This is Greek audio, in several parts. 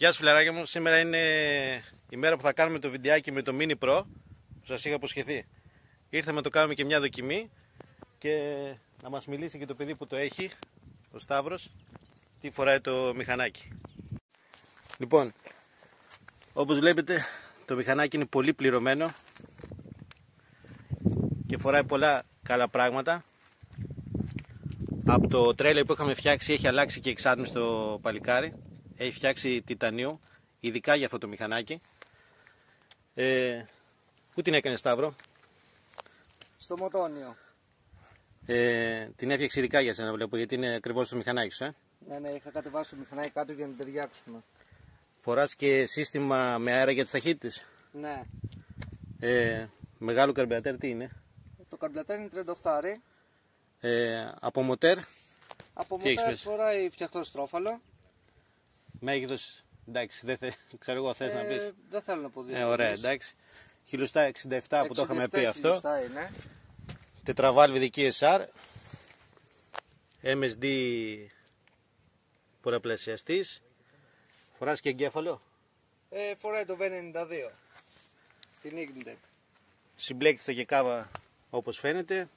Γεια σας φιλαράκια μου, σήμερα είναι η μέρα που θα κάνουμε το βιντεάκι με το Mini Pro που σας είχα υποσχεθεί. Ήρθαμε να το κάνουμε και μια δοκιμή και να μας μιλήσει και το παιδί που το έχει, ο Σταύρος, τι φοράει το μηχανάκι. Λοιπόν, όπως βλέπετε το μηχανάκι είναι πολύ πληρωμένο και φοράει πολλά καλά πράγματα. Από το τρέλερ που είχαμε φτιάξει έχει αλλάξει και εξάτμιση στο παλικάρι. Έχει φτιάξει τιτανίου, ειδικά για αυτό το μηχανάκι. Πού την έκανε, Σταύρο? Στο Μοτόνιο. Την έφτιαξε ειδικά για σένα, βλέπω, γιατί είναι ακριβώς το μηχανάκι σου. Ναι, είχα κατεβάσει το μηχανάκι κάτω για να ταιριάξουμε. Φοράς και σύστημα με αέρα για τις ταχύτητες. Ναι. Μεγάλο καρμπιρατέρ τι είναι? Το καρμπιρατέρ είναι 38. Από μοτέρ. Από μοτέρ φοράει φτιαχτό στρόφαλο. Μέγεθος, εντάξει, δεν ξέρω εγώ, θες να πεις? Δεν θέλω να πω δύο. Ωραία, εντάξει. Χιλιοστά 67 που το είχαμε πει αυτό. Είναι. Τετραβάλβη δική SR. MSD πολλαπλασιαστής. Φοράς και εγκέφαλο? Φοράει το V92. Την Ignitec. Συμπλέκεται και κάβα όπως φαίνεται.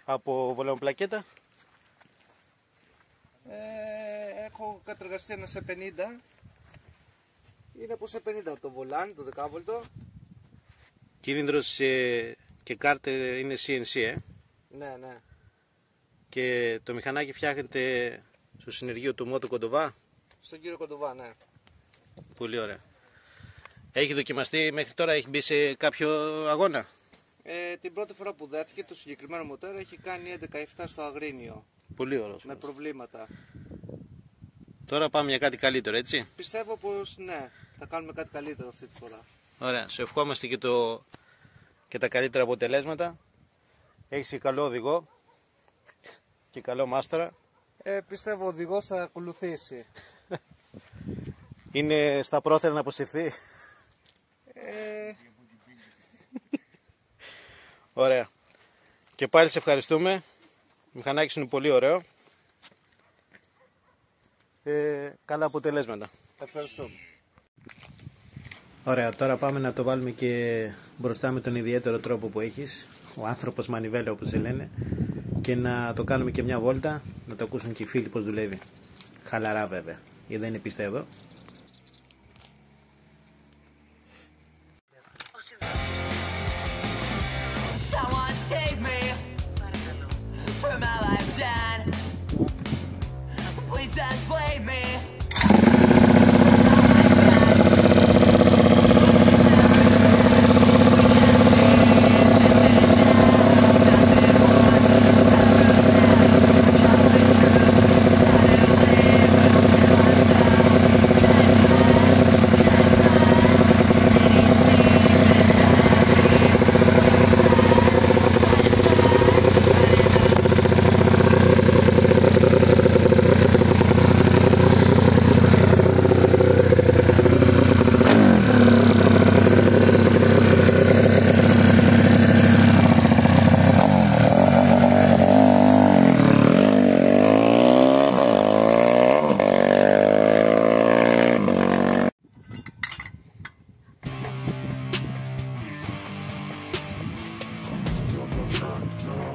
Από βολαμοπλακέτα. Έχω κατεργαστεί ένα σε 50. Είναι από σε 50 το βολάν, το 10V. Κύλινδρος και κάρτερ είναι CNC, Ναι. Και το μηχανάκι φτιάχνεται στο συνεργείο του Μότο Κοντοβά. Στον κύριο Κοντοβά, ναι. Πολύ ωραία. Έχει δοκιμαστεί μέχρι τώρα, έχει μπει σε κάποιο αγώνα? Την πρώτη φορά που δέθηκε το συγκεκριμένο μοτέρ έχει κάνει 11-7 στο Αγρίνιο. Πολύ ωραίο. Με προβλήματα. Τώρα πάμε για κάτι καλύτερο, έτσι? Πιστεύω πως ναι, θα κάνουμε κάτι καλύτερο αυτή τη φορά. Ωραία, σου ευχόμαστε και τα καλύτερα αποτελέσματα. Έχεις και καλό οδηγό και καλό μάστορα. Πιστεύω ο οδηγός θα ακολουθήσει. Είναι στα πρόθερα να αποσυρθεί. Ωραία. Και πάλι σε ευχαριστούμε. Ο μηχανάκης είναι πολύ ωραίο. Καλά αποτελέσματα. Ευχαριστώ. Ωραία, τώρα πάμε να το βάλουμε και μπροστά με τον ιδιαίτερο τρόπο που έχεις. Ο άνθρωπος μανιβέλα όπως σε λένε. Και να το κάνουμε και μια βόλτα, να το ακούσουν και οι φίλοι πως δουλεύει. Χαλαρά βέβαια, γιατί δεν είναι πίστα εδώ.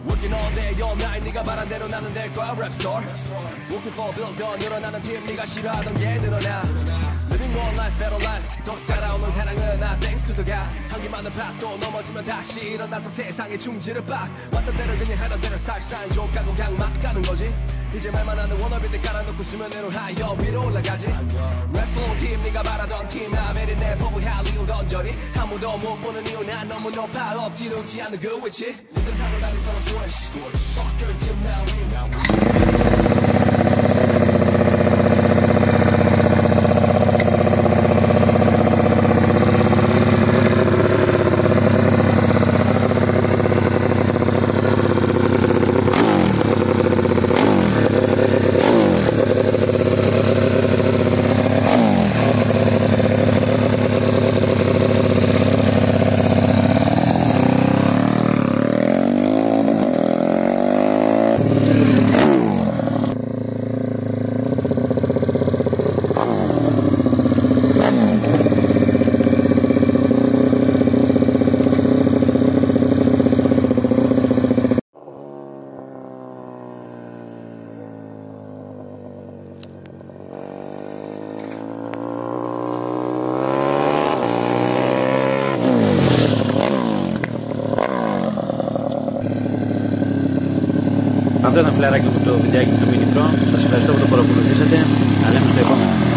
Working all day all night 네가 말한 대로 나는 될 거야 rap star Working for bills 더 늘어나는 팀 네가 싫어하던 게 늘어나 Living one life better life 또 따라오는 사랑은 나 thanks to the God 한기 많은 밭도 넘어지면 다시 일어나서 세상에 충지를 빡 왔던 대로 그냥 하던 대로 스타일 사인 족하고 그냥 막 가는 거지 이제 말만 하는 워너비들 깔아놓고 수면 위로 하여 위로 올라가지 Rap full 팀 네가 바라던 팀 아메리 내 법을 할 이유 던져리 아무도 못 보는 이유 난 너무 높아 엎지르지 않는 그 위치 리듬 타고 다니던 switch Fuck your team now Αυτό ήταν φιλαράκι μου το βιντεάκι με το Mini Pro. Σας ευχαριστώ που το παρακολουθήσατε. Τα λέμε στο επόμενο.